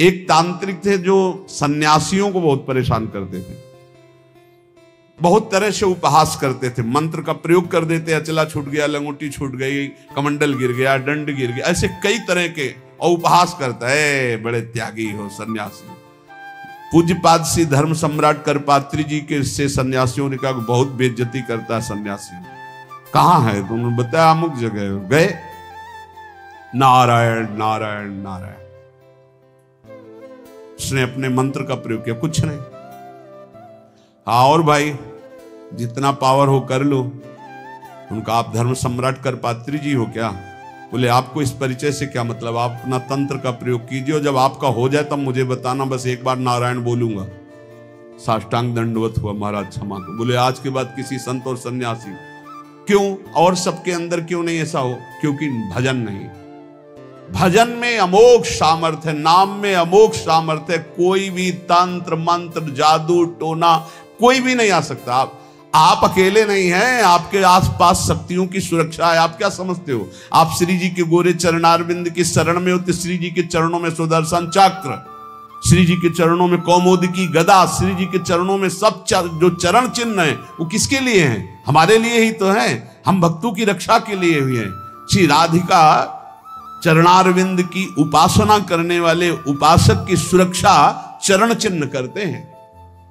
एक तांत्रिक थे जो सन्यासियों को बहुत परेशान करते थे, बहुत तरह से उपहास करते थे, मंत्र का प्रयोग कर देते, अचला छूट गया, लंगोटी छूट गई, कमंडल गिर गया, दंड गिर गया, ऐसे कई तरह के, और उपहास करता है, बड़े त्यागी हो सन्यासी। पूज्यपाद श्री धर्म सम्राट करपात्री जी के से सन्यासियों ने कहा बहुत बेइज्जती करता है सन्यासी। कहाँ है? तो उन्होंने बताया अमुक जगह। गए, नारायण नारायण नारायण, उसने अपने मंत्र का प्रयोग किया, कुछ नहीं। हाँ और भाई जितना पावर हो कर लो। उनका आप धर्म सम्राट करपात्री जी हो क्या? बोले आपको इस परिचय से क्या मतलब, आप अपना तंत्र का प्रयोग कीजिए, जब आपका हो जाए तब मुझे बताना, बस एक बार नारायण बोलूंगा। साष्टांग दंडवत हुआ, महाराज क्षमा को। बोले आज के बाद किसी संत और सन्यासी, क्यों और सबके अंदर क्यों नहीं ऐसा हो? क्योंकि भजन नहीं। भजन में अमोघ सामर्थ्य है, नाम में अमोघ सामर्थ्य है। कोई भी तंत्र मंत्र जादू टोना कोई भी नहीं आ सकता। आप अकेले नहीं हैं, आपके आसपास शक्तियों की सुरक्षा है। आप क्या समझते हो? आप श्री जी के गोरे चरणारविंद की शरण में हो तो श्री जी के चरणों में सुदर्शन चक्र, श्री जी के चरणों में कौमुदी की गदा, श्री जी के चरणों में सब जो चरण चिन्ह है वो किसके लिए हैं? हमारे लिए ही तो हैं। हम भक्तों की रक्षा के लिए हुए हैं। श्री राधिका चरणारविंद की उपासना करने वाले उपासक की सुरक्षा चरण चिन्ह करते हैं।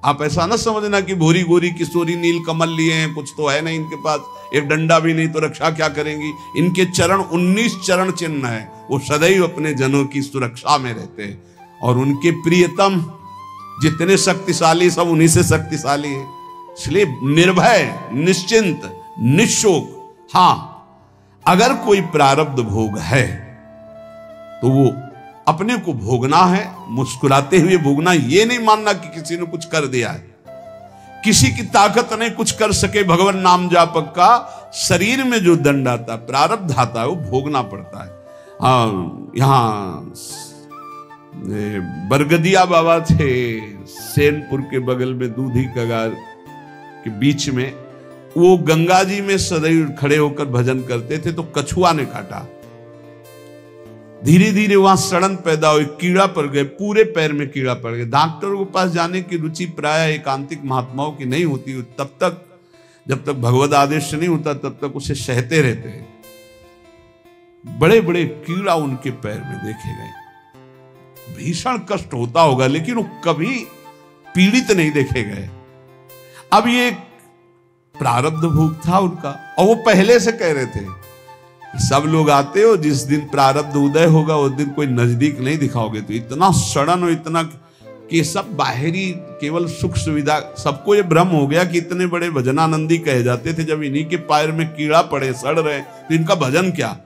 आप ऐसा ना समझना कि भूरी गोरी किशोरी नील कमल लिए हैं, कुछ तो है नहीं इनके पास, एक डंडा भी नहीं तो रक्षा क्या करेंगी। इनके चरण 19 चरण चिन्ह है, वो सदैव अपने जनों की सुरक्षा में रहते हैं। और उनके प्रियतम जितने शक्तिशाली सब उन्हीं से शक्तिशाली है। इसलिए निर्भय, निश्चिंत, निशोक। हाँ, अगर कोई प्रारब्ध भोग है तो वो अपने को भोगना है, मुस्कुराते हुए भोगना। ये नहीं मानना कि किसी ने कुछ कर दिया है, किसी की ताकत नहीं कुछ कर सके। भगवान नाम जापक का शरीर में जो दंड आता है, प्रारब्ध आता है, वो भोगना पड़ता है। हाँ, यहाँ बरगदिया बाबा थे सेनपुर के बगल में, दूधी कगार के बीच में। वो गंगा जी में सदैव खड़े होकर भजन करते थे, तो कछुआ ने काटा। धीरे धीरे वहां सड़न पैदा हुई, कीड़ा पड़ गए, पूरे पैर में कीड़ा पड़ गया। डॉक्टरों के पास जाने की रुचि प्राय एकांतिक महात्माओं की नहीं होती, तब तक जब तक भगवत आदेश नहीं होता तब तक उसे सहते रहते हैं। बड़े बड़े कीड़ा उनके पैर में देखे गए। भीषण कष्ट होता होगा, लेकिन वो कभी पीड़ित नहीं देखे गए। अब ये प्रारब्ध भोग था उनका, और वो पहले से कह रहे थे सब लोग आते हो, जिस दिन प्रारब्ध उदय होगा उस दिन कोई नजदीक नहीं दिखाओगे। तो इतना सड़न और इतना कि सब बाहरी केवल सुख सुविधा, सबको ये भ्रम हो गया कि इतने बड़े भजनानंदी कहे जाते थे, जब इन्हीं के पैर में कीड़ा पड़े, सड़ रहे, तो इनका भजन क्या?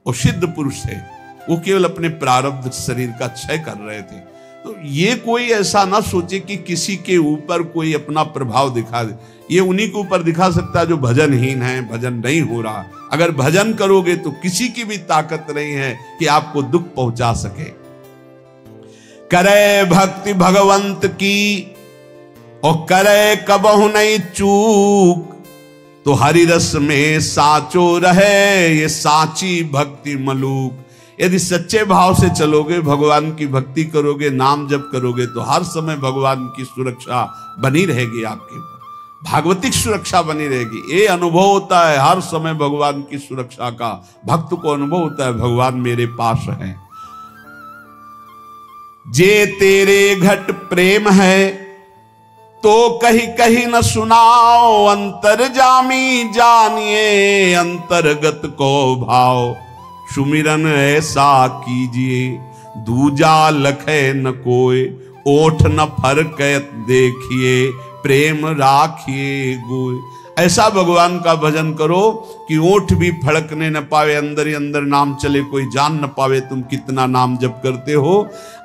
वो सिद्ध पुरुष थे, वो केवल अपने प्रारब्ध शरीर का क्षय कर रहे थे। तो ये कोई ऐसा ना सोचे कि किसी के ऊपर कोई अपना प्रभाव दिखा दे। ये उन्हीं के ऊपर दिखा सकता है जो भजनहीन है, भजन नहीं हो रहा। अगर भजन करोगे तो किसी की भी ताकत नहीं है कि आपको दुख पहुंचा सके। करे भक्ति भगवंत की और करे कबहु नहीं चूक, तो हरि रस में साचो रहे ये साची भक्ति मलूक। यदि सच्चे भाव से चलोगे, भगवान की भक्ति करोगे, नाम जप करोगे, तो हर समय भगवान की सुरक्षा बनी रहेगी, आपके भागवतिक सुरक्षा बनी रहेगी। ये अनुभव होता है हर समय भगवान की सुरक्षा का, भक्त को अनुभव होता है भगवान मेरे पास है। जे तेरे घट प्रेम है तो कहीं कहीं न सुनाओ, अंतर्जामी जानिए अंतर्गत को भाव। सुमिरन ऐसा कीजिए दूजा लखे न कोय, ओठ न फरकत देखिए प्रेम राखिए गोय। ऐसा भगवान का भजन करो कि ओठ भी फड़कने न पावे, अंदर ही अंदर नाम चले, कोई जान न पावे तुम कितना नाम जप करते हो।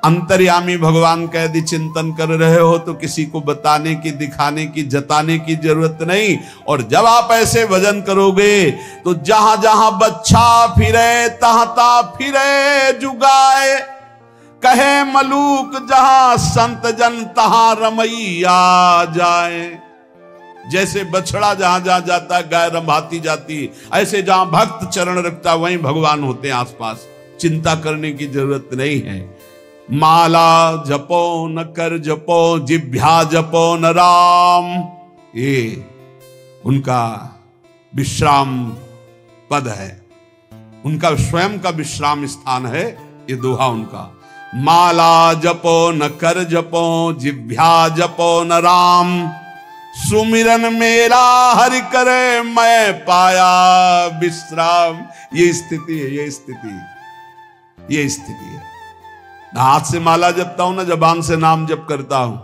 अंतर्यामी भगवान का यदि चिंतन कर रहे हो तो किसी को बताने की, दिखाने की, जताने की जरूरत नहीं। और जब आप ऐसे भजन करोगे तो जहां जहां बच्चा फिरे तहां तहां फिरे जुगाए, कहे मलूक जहां संत जन तहां रमैया जाए। जैसे बछड़ा जहां जहां जाता गाय रंभाती जाती, ऐसे जहां भक्त चरण रखता वहीं भगवान होते हैं आसपास। चिंता करने की जरूरत नहीं है। माला जपो न कर जपो जिभ्या जपो न राम, ये उनका विश्राम पद है, उनका स्वयं का विश्राम स्थान है ये दोहा उनका। माला जपो न कर जपो जिभ्या जपो न राम, सुमिरन मेरा हरि करे मैं पाया विश्राम। ये स्थिति है, ये स्थिति, ये स्थिति है। ना हाथ से माला जपता हूं, ना जबान से नाम जप करता हूं।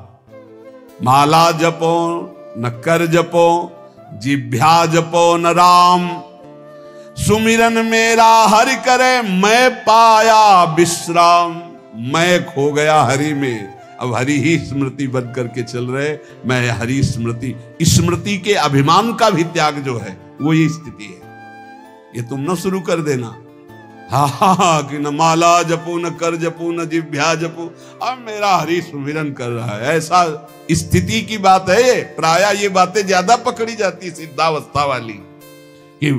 माला जपो न कर जपो जिभ्या जपो न राम, सुमिरन मेरा हरि करे मैं पाया विश्राम। मैं खो गया हरि में, अब हरि ही स्मृति बन करके चल रहे, मैं हरि स्मृति। स्मृति के अभिमान का भी त्याग जो है वो ये स्थिति है। ये तुम न शुरू कर देना हा कि न माला जपू न कर जपू न जिभ्या जपू, अब मेरा हरि सुमिरन कर रहा है, ऐसा स्थिति की बात है ये। प्रायः ये बातें ज्यादा पकड़ी जाती सिद्धावस्था वाली, कि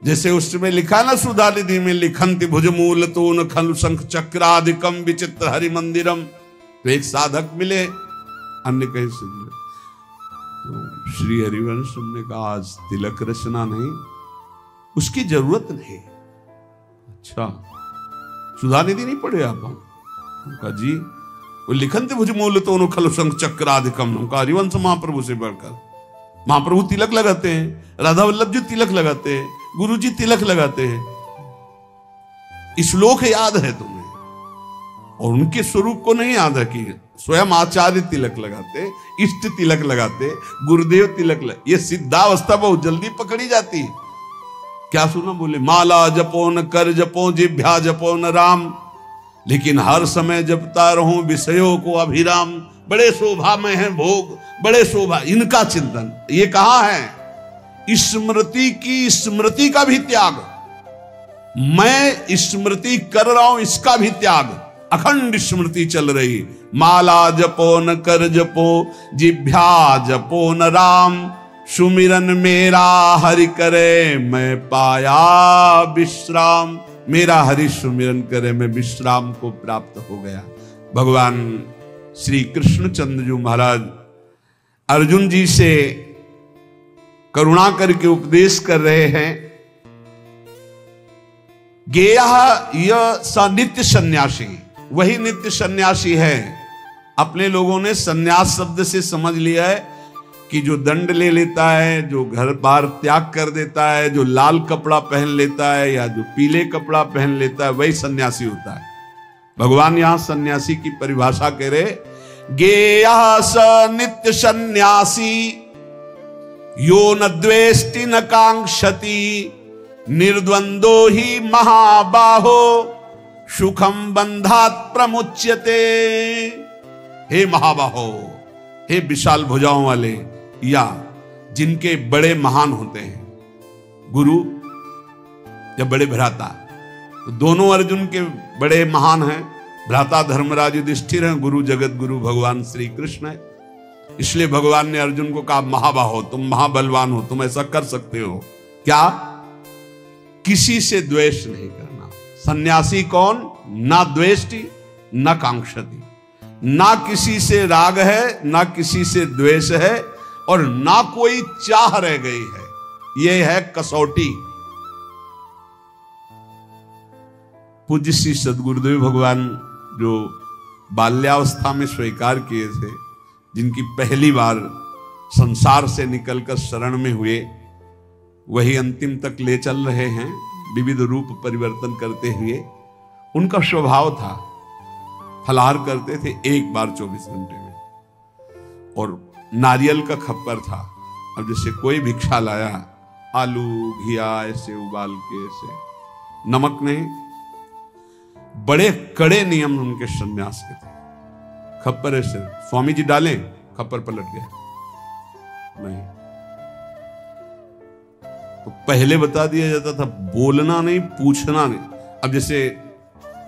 जैसे उसमें लिखा ना सुधा निधि में, लिखंति भुजमूल तून खलु शंख चक्रादिकम विचित्र हरि मंदिरम। तो एक साधक मिले, अन्य कहीं से मिले, तो श्री हरिवंश ने कहा आज तिलक रचना नहीं, उसकी जरूरत नहीं। अच्छा सुधा निधि नहीं पढ़े आप? उनका जी वो लिखंति भुजमूल तून खलु शंख चक्रादिकम, उनका हरिवंश महाप्रभु से बढ़कर। महाप्रभु तिलक लगाते हैं, राधा वल्लभ जी तिलक लगाते हैं, गुरु जी तिलक लगाते हैं। श्लोक याद है तुम्हें, और उनके स्वरूप को नहीं याद है कि स्वयं आचार्य तिलक लगाते, इष्ट तिलक लगाते, गुरुदेव तिलक लगाते। ये सिद्धावस्था बहुत जल्दी पकड़ी जाती है। क्या सुना बोले, माला जपो न कर जपो जिभ्या जपो न राम, लेकिन हर समय जपता रहूं विषयों को अभिराम। बड़े शोभा में है भोग, बड़े शोभा, इनका चिंतन। ये कहां है? स्मृति की, स्मृति का भी त्याग, मैं स्मृति कर रहा हूं इसका भी त्याग। अखंड स्मृति चल रही, माला जपो न कर जपो जिभ्या जपो न राम, सुमिरन मेरा हरि करे मैं पाया विश्राम। मेरा हरि सुमिरन करे मैं विश्राम को प्राप्त हो गया। भगवान श्री कृष्णचंद्र जी महाराज अर्जुन जी से करुणा करके उपदेश कर रहे हैं। गेयः यह स नित्य सन्यासी, वही नित्य सन्यासी है। अपने लोगों ने सन्यास शब्द से समझ लिया है कि जो दंड ले लेता है, जो घर बार त्याग कर देता है, जो लाल कपड़ा पहन लेता है या जो पीले कपड़ा पहन लेता है, वही सन्यासी होता है। भगवान यहां सन्यासी की परिभाषा कह रहे, गेयः स नित्य सन्यासी यो न द्वेष्टि न कांक्षति, निर्द्वंदो ही महाबाहो सुखम बंधात प्रमुच्यते। हे महाबाहो, हे विशाल भुजाओं वाले, या जिनके बड़े महान होते हैं, गुरु या बड़े भ्राता। तो दोनों अर्जुन के बड़े महान हैं। भ्राता धर्मराज युधिष्ठिर हैं, गुरु जगत गुरु भगवान श्री कृष्ण है। इसलिए भगवान ने अर्जुन को कहा महाबाहो, तुम महाबलवान हो, तुम ऐसा कर सकते हो। क्या? किसी से द्वेष नहीं करना। सन्यासी कौन? ना द्वेष्टि न कांक्षति, ना किसी से राग है, ना किसी से द्वेष है, और ना कोई चाह रह गई है। यह है कसौटी। पूज्य श्री सद्गुरुदेव भगवान जो बाल्यावस्था में स्वीकार किए थे, जिनकी पहली बार संसार से निकलकर शरण में हुए, वही अंतिम तक ले चल रहे हैं, विविध रूप परिवर्तन करते हुए। उनका स्वभाव था, फलाहार करते थे एक बार 24 घंटे में, और नारियल का खप्पर था। अब जैसे कोई भिक्षा लाया, आलू घिया ऐसे उबाल के, ऐसे नमक नहीं। बड़े कड़े नियम उनके सन्यास के थे। खप्पर ऐसे स्वामी जी डालें, खप्पर पलट गया नहीं। तो पहले बता दिया जाता था, बोलना नहीं, पूछना नहीं। अब जैसे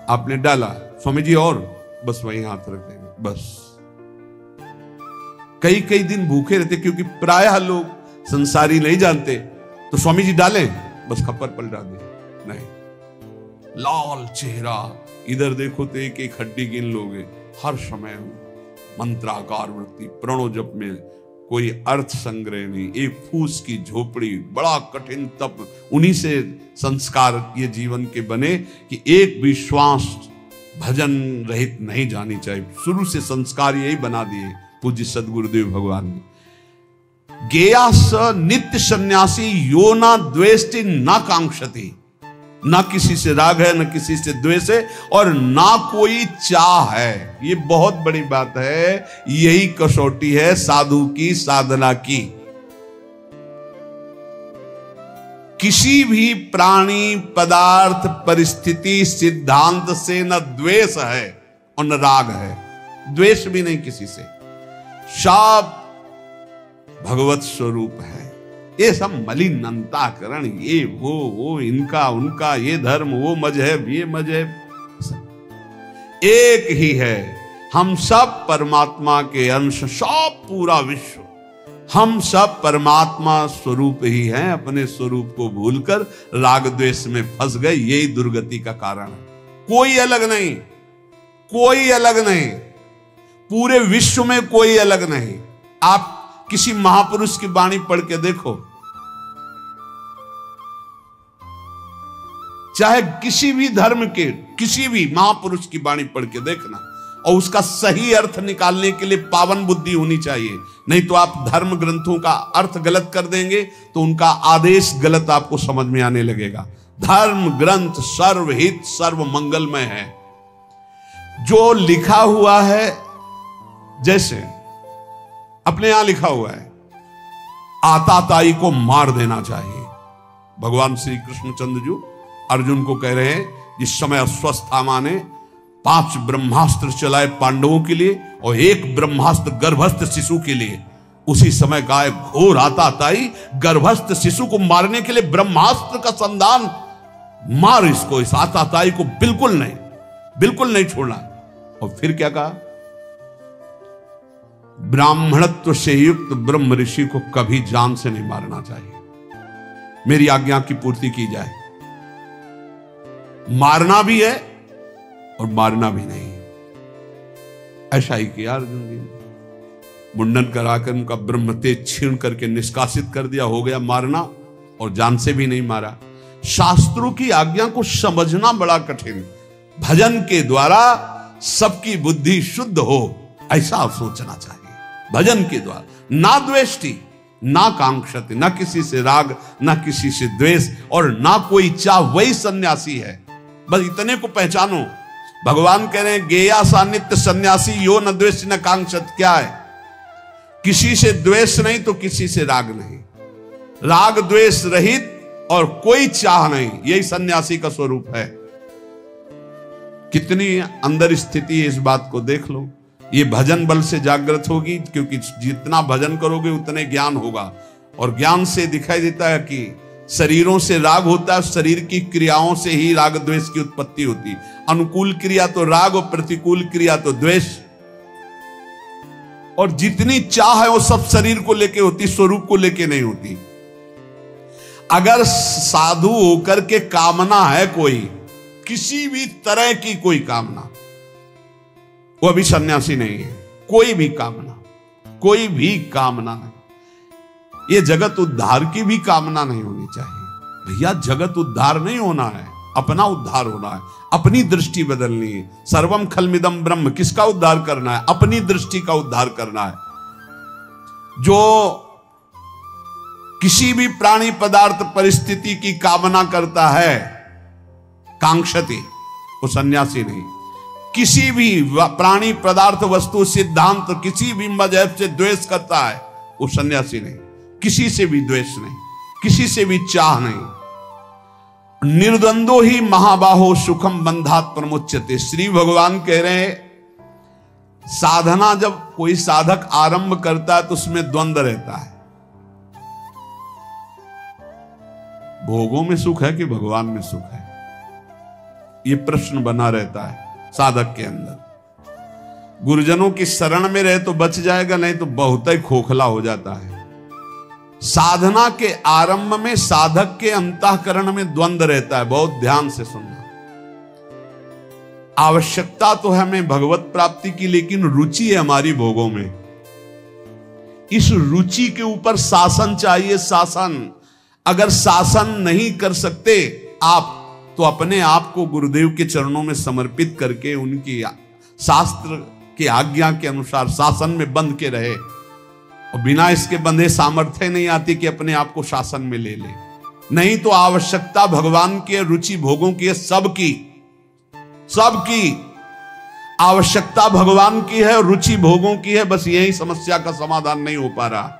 आपने डाला, स्वामी जी और, बस वहीं हाथ रख देंगे, बस। कई कई दिन भूखे रहते, क्योंकि प्रायः लोग संसारी नहीं जानते। तो स्वामी जी डालें, बस खप्पर पलटा दे नहीं। लाल चेहरा, इधर देखो तो एक एक हड्डी गिन लोगे, हर समय मंत्राकार वृत्ति, प्रणो जप में कोई अर्थ संग्रह नहीं, एक फूस की झोपड़ी, बड़ा कठिन तप, उन्हीं से संस्कार ये जीवन के बने कि एक भी श्वास भजन रहित नहीं जानी चाहिए। शुरू से संस्कार यही बना दिए पूज्य सदगुरुदेव भगवान ने। गेया स नित्य सन्यासी यो ना द्वेष्टि ना कांक्षति, ना किसी से राग है ना किसी से द्वेष है और ना कोई चाह है। ये बहुत बड़ी बात है, यही कसौटी है साधु की साधना की। किसी भी प्राणी पदार्थ परिस्थिति सिद्धांत से न द्वेष है और न राग है, द्वेष भी नहीं किसी से, सब भगवत स्वरूप है। ये सब मलिन अंतःकरण, ये वो इनका उनका, ये धर्म वो मजहब ये मजहब, एक ही है। हम सब परमात्मा के अंश, सब पूरा विश्व हम सब परमात्मा स्वरूप ही हैं। अपने स्वरूप को भूलकर राग द्वेष में फंस गए, यही दुर्गति का कारण है। कोई अलग नहीं, कोई अलग नहीं, पूरे विश्व में कोई अलग नहीं। आप किसी महापुरुष की वाणी पढ़ के देखो, चाहे किसी भी धर्म के किसी भी महापुरुष की वाणी पढ़ के देखना, और उसका सही अर्थ निकालने के लिए पावन बुद्धि होनी चाहिए। नहीं तो आप धर्म ग्रंथों का अर्थ गलत कर देंगे तो उनका आदेश गलत आपको समझ में आने लगेगा। धर्म ग्रंथ सर्वहित सर्व मंगलमय है। जो लिखा हुआ है, जैसे अपने यहां लिखा हुआ है, आताताई को मार देना चाहिए। भगवान श्री कृष्णचंद्र जी अर्जुन को कह रहे हैं, जिस समय अश्वत्थामा ने 5 ब्रह्मास्त्र चलाए पांडवों के लिए और 1 ब्रह्मास्त्र गर्भस्थ शिशु के लिए, उसी समय का घोर आताताई गर्भस्थ शिशु को मारने के लिए ब्रह्मास्त्र का संधान, मार इसको, इस आताताई को बिल्कुल नहीं छोड़ना। और फिर क्या कहा, ब्राह्मणत्व से युक्त ब्रह्म ऋषि को कभी जान से नहीं मारना चाहिए, मेरी आज्ञा की पूर्ति की जाए। मारना भी है और मारना भी नहीं। ऐसा ही किया अर्जुन जी ने, मुंडन कराकर उनका ब्रह्म तेज छीन करके निष्कासित कर दिया, हो गया मारना, और जान से भी नहीं मारा। शास्त्रों की आज्ञा को समझना बड़ा कठिन, भजन के द्वारा सबकी बुद्धि शुद्ध हो ऐसा सोचना चाहिए। भजन के द्वारा ना द्वेष्टि ना कांक्षति, ना किसी से राग ना किसी से द्वेष और ना कोई चाह, वही सन्यासी है। बस इतने को पहचानो। भगवान कह रहे हैं गेया सा नित्य सन्यासी यो न द्वेष न कांक्षत। क्या है, किसी से द्वेष नहीं तो किसी से राग नहीं, राग द्वेष रहित और कोई चाह नहीं, यही सन्यासी का स्वरूप है। कितनी अंदर स्थिति है, इस बात को देख लो। ये भजन बल से जागृत होगी, क्योंकि जितना भजन करोगे उतने ज्ञान होगा, और ज्ञान से दिखाई देता है कि शरीरों से राग होता है, शरीर की क्रियाओं से ही राग द्वेष की उत्पत्ति होती। अनुकूल क्रिया तो राग और प्रतिकूल क्रिया तो द्वेष। और जितनी चाह है वो सब शरीर को लेके होती, स्वरूप को लेके नहीं होती। अगर साधु होकर के कामना है कोई, किसी भी तरह की कोई कामना, वो अभी सन्यासी नहीं है। कोई भी कामना नहीं। ये जगत उद्धार की भी कामना नहीं होनी चाहिए। भैया जगत उद्धार नहीं होना है, अपना उद्धार होना है, अपनी दृष्टि बदलनी है। सर्वम खलमिदम ब्रह्म, किसका उद्धार करना है? अपनी दृष्टि का उद्धार करना है। जो किसी भी प्राणी पदार्थ परिस्थिति की कामना करता है, कांक्षति, वो सन्यासी नहीं। किसी भी प्राणी पदार्थ वस्तु सिद्धांत किसी भी मजहब से द्वेष करता है, वो सन्यासी नहीं। किसी से भी द्वेष नहीं, किसी से भी चाह नहीं। निर्द्वंदो ही महाबाहो सुखम बंधात प्रमुच्यते। श्री भगवान कह रहे हैं साधना जब कोई साधक आरंभ करता है तो उसमें द्वंद्व रहता है। भोगों में सुख है कि भगवान में सुख है, यह प्रश्न बना रहता है साधक के अंदर। गुरुजनों की शरण में रहे तो बच जाएगा, नहीं तो बहुत ही खोखला हो जाता है। साधना के आरंभ में साधक के अंतःकरण में द्वंद्व रहता है, बहुत ध्यान से सुनना। आवश्यकता तो है हमें भगवत प्राप्ति की, लेकिन रुचि है हमारी भोगों में। इस रुचि के ऊपर शासन चाहिए, शासन। अगर शासन नहीं कर सकते आप, तो अपने आप को गुरुदेव के चरणों में समर्पित करके उनकी शास्त्र की आज्ञा के अनुसार शासन में बंध के रहे। और बिना इसके बंधे सामर्थ्य नहीं आती कि अपने आप को शासन में ले ले। नहीं तो आवश्यकता भगवान की, रुचि भोगों की है, सबकी आवश्यकता भगवान की है, रुचि भोगों की है। बस यही समस्या का समाधान नहीं हो पा रहा।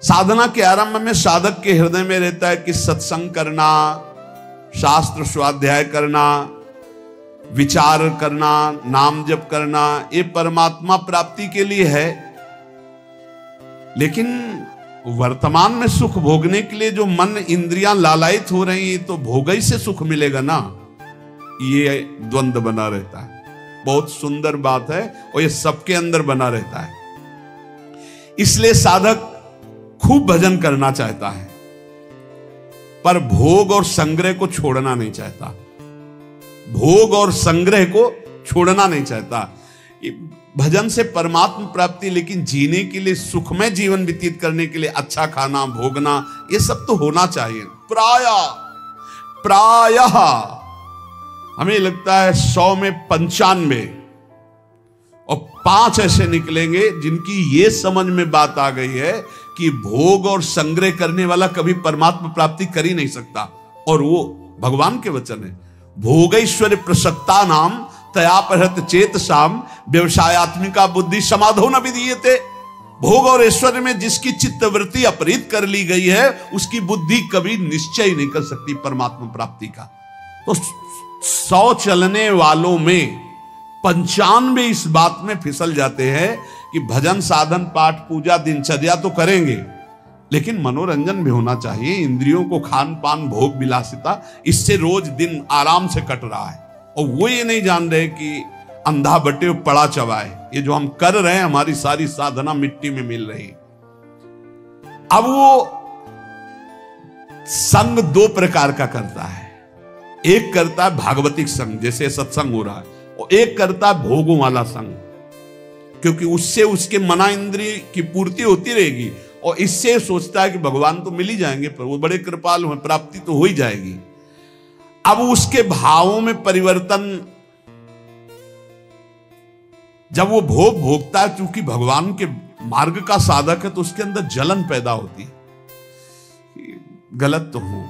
साधना के आरंभ में साधक के हृदय में रहता है कि सत्संग करना, शास्त्र स्वाध्याय करना, विचार करना, नाम जप करना, ये परमात्मा प्राप्ति के लिए है। लेकिन वर्तमान में सुख भोगने के लिए जो मन इंद्रियां लालायित हो रही है, तो भोगई से सुख मिलेगा ना, ये द्वंद बना रहता है। बहुत सुंदर बात है, और ये सबके अंदर बना रहता है। इसलिए साधक खूब भजन करना चाहता है, पर भोग और संग्रह को छोड़ना नहीं चाहता। भोग और संग्रह को छोड़ना नहीं चाहता। भजन से परमात्मा प्राप्ति, लेकिन जीने के लिए, सुखमय जीवन व्यतीत करने के लिए अच्छा खाना, भोगना, ये सब तो होना चाहिए। प्रायः हमें लगता है 100 में 95 और 5 ऐसे निकलेंगे जिनकी ये समझ में बात आ गई है कि भोग और संग्रह करने वाला कभी परमात्मा प्राप्ति कर ही नहीं सकता। और वो भगवान के वचन है, भोगैश्वर्य प्रसक्ता नाम तयापहृत चेतसाम व्यवसायत्मिका बुद्धि समाधो न विधीयते। भोग और ऐश्वर्य में जिसकी चित्तवृत्ति अपहृत कर ली गई है, उसकी बुद्धि कभी निश्चय नहीं कर सकती परमात्मा प्राप्ति का। तो 100 चलने वालों में 95 इस बात में फिसल जाते हैं कि भजन, साधन, पाठ, पूजा, दिनचर्या तो करेंगे, लेकिन मनोरंजन भी होना चाहिए। इंद्रियों को खान पान, भोग विलासिता, इससे रोज दिन आराम से कट रहा है। और वो ये नहीं जान रहे कि अंधा बटे पड़ा चबाए, ये जो हम कर रहे हैं, हमारी सारी साधना मिट्टी में मिल रही। अब वो संग 2 प्रकार का करता है। एक करता है भागवतिक संग, जैसे सत्संग हो रहा है, और एक करता है भोगों वाला संग, क्योंकि उससे उसके मना इंद्रिय की पूर्ति होती रहेगी। और इससे सोचता है कि भगवान तो मिल ही जाएंगे, पर वो बड़े कृपालु हैं, प्राप्ति तो हो ही जाएगी। अब उसके भावों में परिवर्तन, जब वो भोग भोगता है, क्योंकि भगवान के मार्ग का साधक है, तो उसके अंदर जलन पैदा होती है। गलत तो हूं,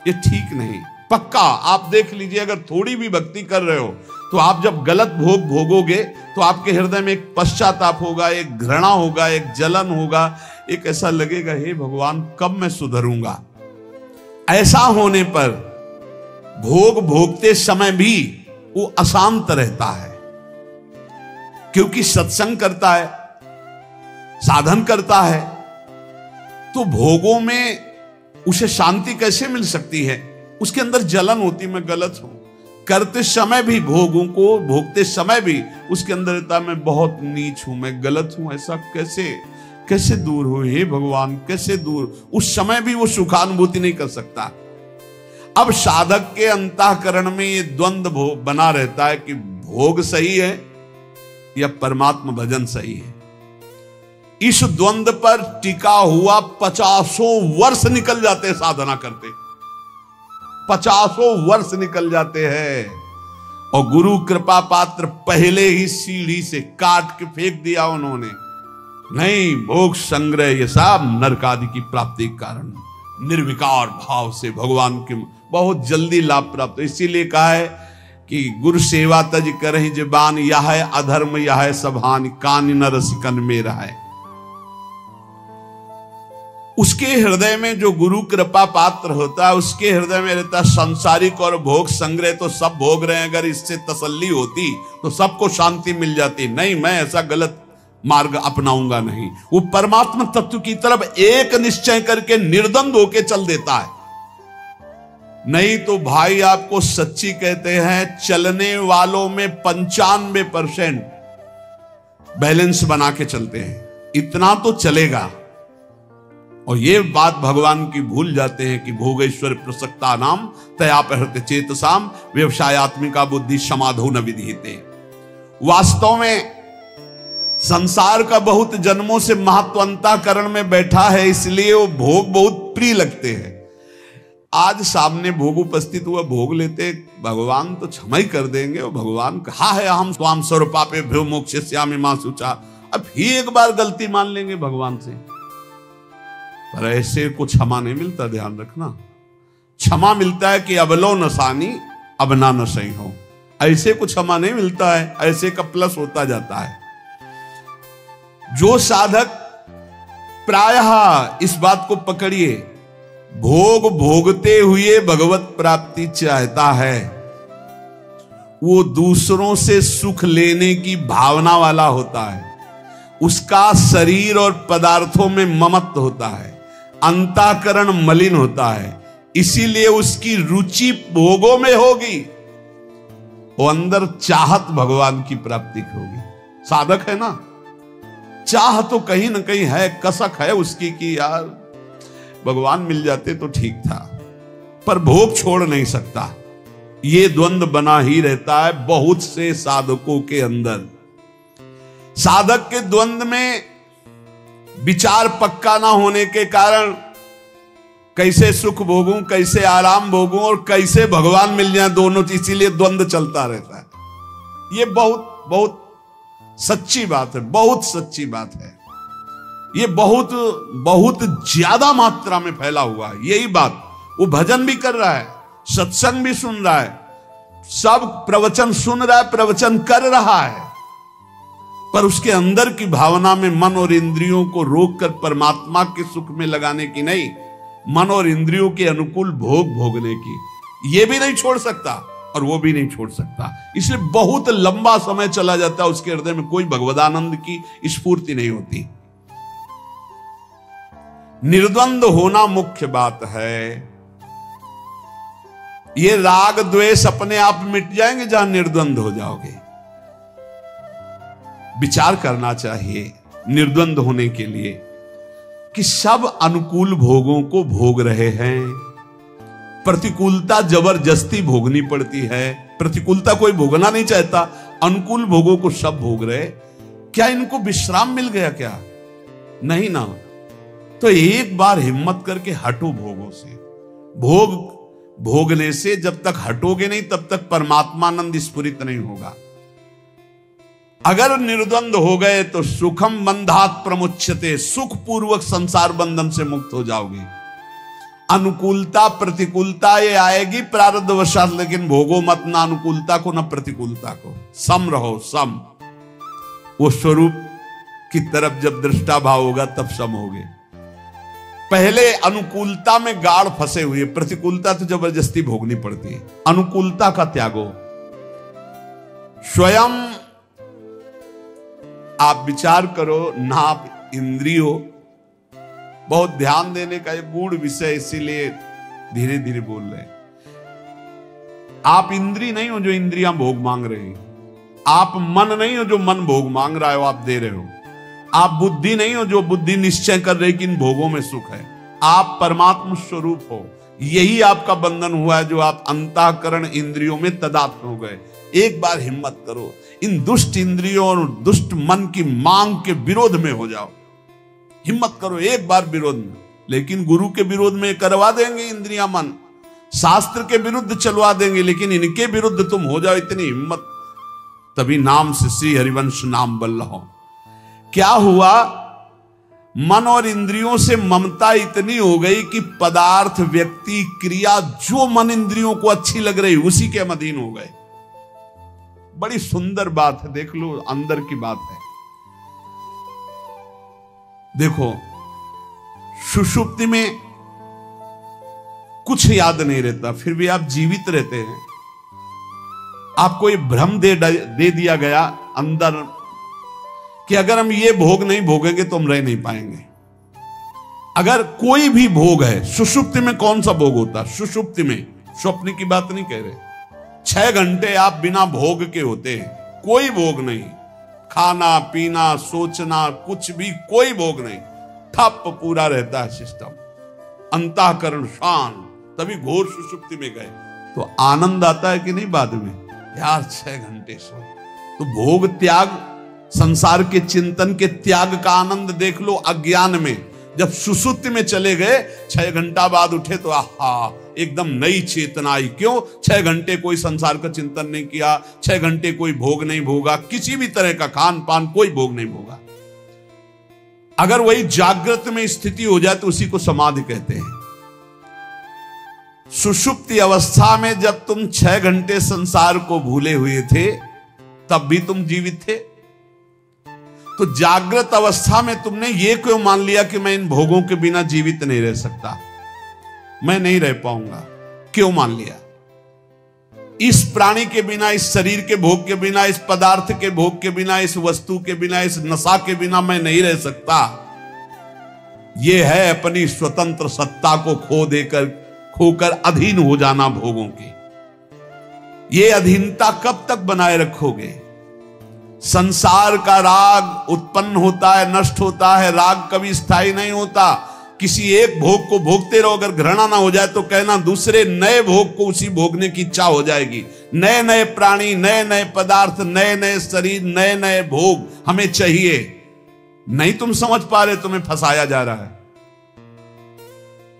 ये ठीक नहीं। पक्का आप देख लीजिए, अगर थोड़ी भी भक्ति कर रहे हो, तो आप जब गलत भोग भोगोगे, तो आपके हृदय में एक पश्चाताप होगा, एक घृणा होगा, एक जलन होगा, एक ऐसा लगेगा, हे भगवान कब मैं सुधरूंगा। ऐसा होने पर भोग भोगते समय भी वो अशांत रहता है, क्योंकि सत्संग करता है, साधन करता है, तो भोगों में उसे शांति कैसे मिल सकती है? उसके अंदर जलन होती, मैं गलत हूं। करते समय भी, भोगों को भोगते समय भी उसके अंदर रहता, मैं बहुत नीच हूं, मैं गलत हूं। ऐसा कैसे दूर हो, हे भगवान कैसे दूर? उस समय भी वो सुखानुभूति नहीं कर सकता। अब साधक के अंतःकरण में ये द्वंद बना रहता है कि भोग सही है या परमात्मा भजन सही है। इस द्वंद पर टिका हुआ 50 वर्ष निकल जाते हैं साधना करते, 50 वर्ष निकल जाते हैं। और गुरु कृपा पात्र पहले ही सीढ़ी से काट के फेंक दिया उन्होंने। नहीं, भोग संग्रह ये सब नरक आदि की प्राप्ति के कारण निर्विकार भाव से भगवान के बहुत जल्दी लाभ प्राप्त। इसीलिए कहा है कि गुरु सेवा तज करहि जबान, यह है अधर्म यह है सभान, कान न रसिकन में रहा। उसके हृदय में जो गुरु कृपा पात्र होता है, उसके हृदय में रहता संसारिक और भोग संग्रह। तो सब भोग रहे हैं, अगर इससे तसल्ली होती तो सबको शांति मिल जाती। नहीं, मैं ऐसा गलत मार्ग अपनाऊंगा नहीं। वो परमात्मा तत्व की तरफ एक निश्चय करके निर्द्वंद होके चल देता है। नहीं तो भाई आपको सच्ची कहते हैं, चलने वालों में 95% बैलेंस बना के चलते हैं। इतना तो चलेगा, और ये बात भगवान की भूल जाते हैं कि भोगेश्वर प्रसक्ता नाम तयापहृत चेतसाम व्यवसायत्मिका बुद्धि समाधो न विधीयते। वास्तव में संसार का बहुत जन्मों से महत्वांतकरण में बैठा है, इसलिए वो भोग बहुत प्रिय लगते हैं। आज सामने भोग उपस्थित हुआ, भोग लेते भगवान तो क्षमा ही कर देंगे। और भगवान कहा है हम स्वाम स्वरूपापे भ्यो मोक्षयिष्यामि मा शुचा, अब ही एक बार गलती मान लेंगे भगवान से। पर ऐसे को क्षमा नहीं मिलता, ध्यान रखना। क्षमा मिलता है कि अबलो नसानी अब ना न सही हो, ऐसे को क्षमा नहीं मिलता है, ऐसे का प्लस होता जाता है। जो साधक प्रायः इस बात को पकड़िए, भोग भोगते हुए भगवत प्राप्ति चाहता है, वो दूसरों से सुख लेने की भावना वाला होता है। उसका शरीर और पदार्थों में ममत्व होता है, अंतःकरण मलिन होता है, इसीलिए उसकी रुचि भोगों में होगी, वो अंदर चाहत भगवान की प्राप्ति की होगी। साधक है ना, चाह तो कहीं ना कहीं है, कसक है उसकी कि यार भगवान मिल जाते तो ठीक था, पर भोग छोड़ नहीं सकता। ये द्वंद्व बना ही रहता है बहुत से साधकों के अंदर। साधक के द्वंद्व में विचार पक्का ना होने के कारण कैसे सुख भोगूं, कैसे आराम भोगूं और कैसे भगवान मिल जाए, दोनों, इसीलिए द्वंद्व चलता रहता है। ये बहुत बहुत सच्ची बात है, बहुत सच्ची बात है। ये बहुत बहुत ज्यादा मात्रा में फैला हुआ है यही बात। वो भजन भी कर रहा है, सत्संग भी सुन रहा है, सब प्रवचन सुन रहा है, प्रवचन कर रहा है, पर उसके अंदर की भावना में मन और इंद्रियों को रोककर परमात्मा के सुख में लगाने की नहीं, मन और इंद्रियों के अनुकूल भोग भोगने की, ये भी नहीं छोड़ सकता और वो भी नहीं छोड़ सकता। इसलिए बहुत लंबा समय चला जाता है, उसके हृदय में कोई भगवदानंद की स्फूर्ति नहीं होती। निर्द्वंद होना मुख्य बात है। ये राग द्वेष अपने आप मिट जाएंगे जहां निर्द्वंद हो जाओगे। विचार करना चाहिए निर्द्वंद होने के लिए कि सब अनुकूल भोगों को भोग रहे हैं, प्रतिकूलता जबरदस्ती भोगनी पड़ती है। प्रतिकूलता कोई भोगना नहीं चाहता, अनुकूल भोगों को सब भोग रहे। क्या इनको विश्राम मिल गया क्या? नहीं ना। तो एक बार हिम्मत करके हटो भोगों से। भोगने से जब तक हटोगे नहीं तब तक परमात्मानंद स्फुरित नहीं होगा। अगर निर्द्वंद हो गए तो सुखम बंधात प्रमुच्यते, सुख पूर्वक संसार बंधन से मुक्त हो जाओगे। अनुकूलता प्रतिकूलता ये आएगी प्रारब्धवशात, लेकिन भोगो मत ना अनुकूलता को ना प्रतिकूलता को। सम रहो, सम। वो स्वरूप की तरफ जब दृष्टा भाव होगा तब सम होगे। पहले अनुकूलता में गाढ़ फंसे हुए, प्रतिकूलता तो जबरदस्ती भोगनी पड़ती है। अनुकूलता का त्यागो। स्वयं आप विचार करो, नाप इंद्रियों, बहुत ध्यान देने का एक गूढ़ विषय, इसीलिए धीरे धीरे बोल रहे हैं। आप इंद्री नहीं हो जो इंद्रियां भोग मांग रहे हैं। आप मन नहीं हो जो मन भोग मांग रहा है, आप दे रहे हो। आप बुद्धि नहीं हो जो बुद्धि निश्चय कर रही कि इन भोगों में सुख है। आप परमात्मा स्वरूप हो। यही आपका बंधन हुआ है जो आप अंतःकरण इंद्रियों में तदात्म हो गए। एक बार हिम्मत करो, इन दुष्ट इंद्रियों और दुष्ट मन की मांग के विरोध में हो जाओ। हिम्मत करो एक बार विरोध में। लेकिन गुरु के विरोध में करवा देंगे इंद्रियां मन, शास्त्र के विरुद्ध चलवा देंगे, लेकिन इनके विरुद्ध तुम हो जाओ, इतनी हिम्मत। तभी नाम से श्री हरिवंश नाम बल रहो। क्या हुआ? मन और इंद्रियों से ममता इतनी हो गई कि पदार्थ, व्यक्ति, क्रिया जो मन इंद्रियों को अच्छी लग रही उसी के अधीन हो गए। बड़ी सुंदर बात है, देख लो, अंदर की बात है। देखो, सुषुप्ति में कुछ याद नहीं रहता, फिर भी आप जीवित रहते हैं। आपको ये भ्रम दे दिया गया अंदर कि अगर हम ये भोग नहीं भोगेंगे तो हम रह नहीं पाएंगे। अगर कोई भी भोग है, सुषुप्ति में कौन सा भोग होता है? सुषुप्ति में, स्वप्न की बात नहीं कह रहे, 6 घंटे आप बिना भोग के होते हैं, कोई भोग नहीं, खाना पीना सोचना कुछ भी, कोई भोग नहीं। ठप पूरा रहता है सिस्टम, अंतःकरण शांत, तभी घोर सुषुप्ति में गए तो आनंद आता है कि नहीं बाद में, यार 6 घंटे सोए। तो भोग त्याग, संसार के चिंतन के त्याग का आनंद देख लो अज्ञान में। जब सुसुप्ति में चले गए 6 घंटा बाद उठे तो आहा एकदम नई चेतना आई। क्यों? 6 घंटे कोई संसार का चिंतन नहीं किया, 6 घंटे कोई भोग नहीं भोगा, किसी भी तरह का खान पान कोई भोग नहीं भोगा। अगर वही जागृत में स्थिति हो जाए तो उसी को समाधि कहते हैं। सुषुप्ति अवस्था में जब तुम 6 घंटे संसार को भूले हुए थे तब भी तुम जीवित थे। तो जागृत अवस्था में तुमने ये क्यों मान लिया कि मैं इन भोगों के बिना जीवित नहीं रह सकता, मैं नहीं रह पाऊंगा? क्यों मान लिया? इस प्राणी के बिना, इस शरीर के भोग के बिना, इस पदार्थ के भोग के बिना, इस वस्तु के बिना, इस नशा के बिना मैं नहीं रह सकता। यह है अपनी स्वतंत्र सत्ता को खोकर अधीन हो जाना भोगों के। ये अधीनता कब तक बनाए रखोगे? संसार का राग उत्पन्न होता है, नष्ट होता है। राग कभी स्थायी नहीं होता। किसी एक भोग को भोगते रहो, अगर घृणा ना हो जाए तो कहना दूसरे नए भोग को उसी भोगने की इच्छा हो जाएगी। नए नए प्राणी, नए नए पदार्थ, नए नए शरीर, नए नए भोग हमें चाहिए। नहीं तुम समझ पा रहे, तुम्हें फंसाया जा रहा है।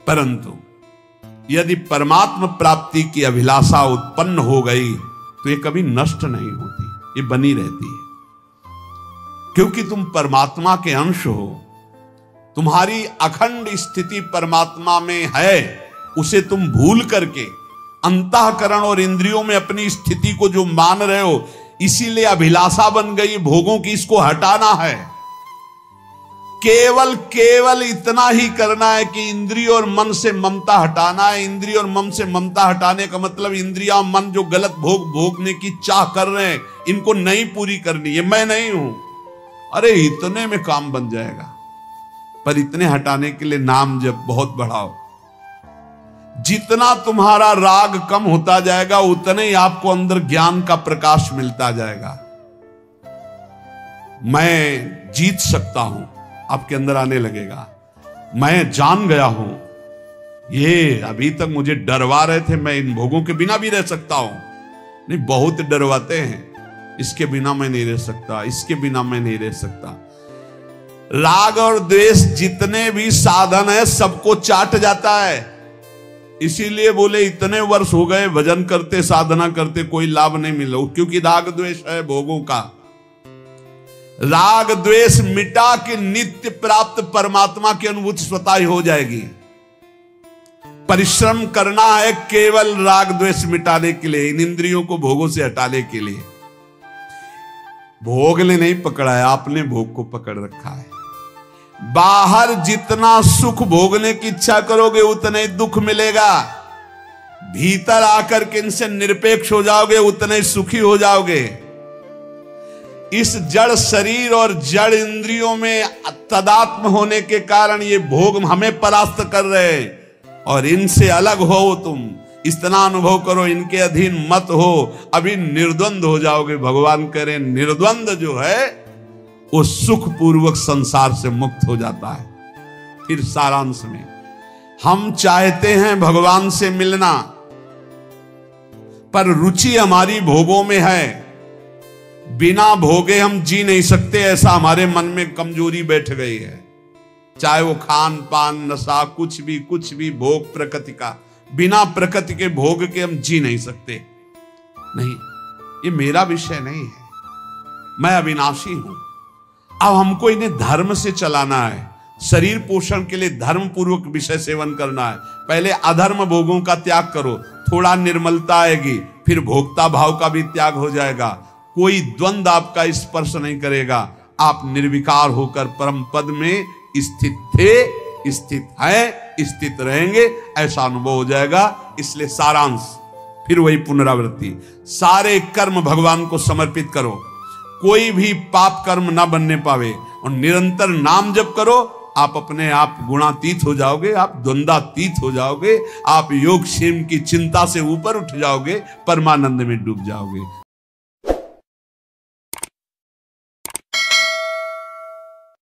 परंतु यदि परमात्मा प्राप्ति की अभिलाषा उत्पन्न हो गई तो ये कभी नष्ट नहीं होती, ये बनी रहती है। क्योंकि तुम परमात्मा के अंश हो, तुम्हारी अखंड स्थिति परमात्मा में है। उसे तुम भूल करके अंतःकरण और इंद्रियों में अपनी स्थिति को जो मान रहे हो, इसीलिए अभिलाषा बन गई भोगों की, इसको हटाना है। केवल इतना ही करना है कि इंद्रिय और मन से ममता हटाना है। इंद्रिय और मन से ममता हटाने का मतलब इंद्रिया मन जो गलत भोग भोगने की चाह कर रहे हैं, इनको नहीं पूरी करनी है। मैं नहीं हूं, अरे इतने में काम बन जाएगा। पर इतने हटाने के लिए नाम जप बहुत बढ़ाओ। जितना तुम्हारा राग कम होता जाएगा उतने ही आपको अंदर ज्ञान का प्रकाश मिलता जाएगा। मैं जीत सकता हूं आपके अंदर आने लगेगा। मैं जान गया हूं, ये अभी तक मुझे डरवा रहे थे, मैं इन भोगों के बिना भी रह सकता हूं। नहीं, बहुत डरवाते हैं, इसके बिना मैं नहीं रह सकता, इसके बिना मैं नहीं रह सकता। राग और द्वेष जितने भी साधन है सबको चाट जाता है। इसीलिए बोले इतने वर्ष हो गए भजन करते, साधना करते, कोई लाभ नहीं मिला, क्योंकि राग द्वेष है भोगों का। राग द्वेष मिटा के नित्य प्राप्त परमात्मा की अनुभूति स्वतः ही हो जाएगी। परिश्रम करना है केवल राग द्वेष मिटाने के लिए, इन इंद्रियों को भोगों से हटाने के लिए। भोग ने नहीं पकड़ा है, आपने भोग को पकड़ रखा है। बाहर जितना सुख भोगने की इच्छा करोगे उतना ही दुख मिलेगा। भीतर आकर के इनसे निरपेक्ष हो जाओगे उतने ही सुखी हो जाओगे। इस जड़ शरीर और जड़ इंद्रियों में तदात्म होने के कारण ये भोग हमें परास्त कर रहे हैं। और इनसे अलग हो तुम, इतना अनुभव करो, इनके अधीन मत हो, अभी निर्द्वंद हो जाओगे। भगवान करें निर्द्वंद जो है वो सुख पूर्वक संसार से मुक्त हो जाता है। फिर सारांश में हम चाहते हैं भगवान से मिलना, पर रुचि हमारी भोगों में है। बिना भोगे हम जी नहीं सकते, ऐसा हमारे मन में कमजोरी बैठ गई है। चाहे वो खान पान नशा कुछ भी भोग प्रकृति का, बिना प्रकृति के भोग के हम जी नहीं सकते। नहीं, ये मेरा विषय नहीं है, मैं अविनाशी हूं। अब हमको इन्हें धर्म से चलाना है। शरीर पोषण के लिए धर्म पूर्वक विषय सेवन करना है। पहले अधर्म भोगों का त्याग करो, थोड़ा निर्मलता आएगी, फिर भोक्ता भाव का भी त्याग हो जाएगा। कोई द्वंद आपका स्पर्श नहीं करेगा। आप निर्विकार होकर परम पद में स्थित थे, स्थित हैं, स्थित रहेंगे, ऐसा अनुभव हो जाएगा। इसलिए सारांश फिर वही पुनरावृत्ति, सारे कर्म भगवान को समर्पित करो, कोई भी पाप कर्म ना बनने पावे, और निरंतर नाम जप करो। आप अपने आप गुणातीत हो जाओगे, आप द्वंद्वातीत हो जाओगे, आप योग क्षेम की चिंता से ऊपर उठ जाओगे, परमानंद में डूब जाओगे।